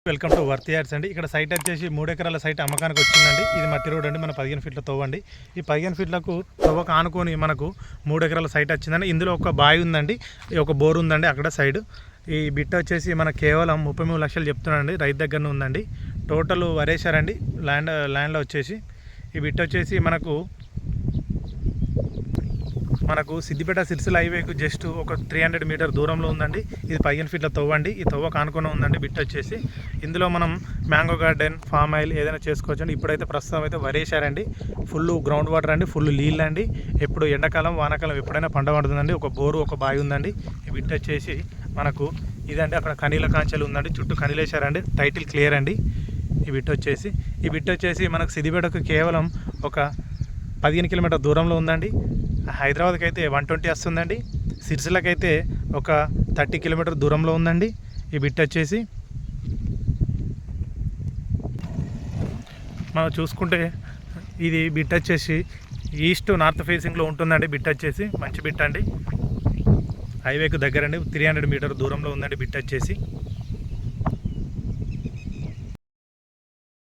Welcome to worth yards అండి. ఇక్కడ site వచ్చేసి 3 ఎకరాల సైట్ అమ్మకానికి వచ్చిందండి. ఇది మట్టి రోడ్ అండి, మన 15 ఫీట్ల తవ్వండి. ఈ 15 ఫీట్లకు తవ్వకు ఆనుకొని మనకు 3 ఎకరాల సైట్ వచ్చిందండి. ఇందులో ఒక బావి ఉందండి, ఒక బోర్ ఉందండి అక్కడ సైడ్. ఈ బిట్ వచ్చేసి మనకు కేవలం 33 లక్షలు చెప్తున్నానండి, రైతు దగ్గర ఉందండి. టోటల్ వరేశారండి ల్యాండ్లో వచ్చేసి. ఈ బిట్ వచ్చేసి మనకు సిద్దిపేట సిరిసిల్ల హైవేకు జస్ట్ ఒక 300 మీటర్ దూరంలో ఉందండి. ఇది 15 ఫీట్ల తవ్వండి. ఈ తవ్వ కానుకొని ఉందండి బిట్ వచ్చేసి. ఇందులో మనం మ్యాంగో గార్డెన్, ఫామ్ ఆయిల్ ఏదైనా చేసుకోవచ్చండి. ఇప్పుడైతే ప్రస్తుతం అయితే వరేశారండి. ఫుల్ గ్రౌండ్ వాటర్ అండి, ఫుల్ నీళ్ళు అండి. ఎప్పుడు ఎండాకాలం వానాకాలం ఎప్పుడైనా పంట పడుతుందండి. ఒక బోరు, ఒక బావి ఉందండి. ఈ బిట్ వచ్చేసి మనకు ఇదండి. అక్కడ కనీల కాంచెలు ఉందండి, చుట్టూ కనీలేశారండి. టైటిల్ క్లియర్ అండి. ఈ బిట్ వచ్చేసి మనకు సిద్దిపేటకు కేవలం ఒక 15 కిలోమీటర్ దూరంలో ఉందండి. హైదరాబాద్కి అయితే 120 వస్తుందండి. సిరిసిల్లకి అయితే ఒక 30 కిలోమీటర్ దూరంలో ఉందండి. ఈ బిట్ వచ్చేసి మనం చూసుకుంటే ఇది బిట్ వచ్చేసి ఈస్ట్ నార్త్ ఫేసింగ్లో ఉంటుందండి. బిట్ వచ్చేసి మంచి బిట్ అండి, హైవేకు దగ్గరండి. 300 మీటర్ దూరంలో ఉందండి బిట్ వచ్చేసి.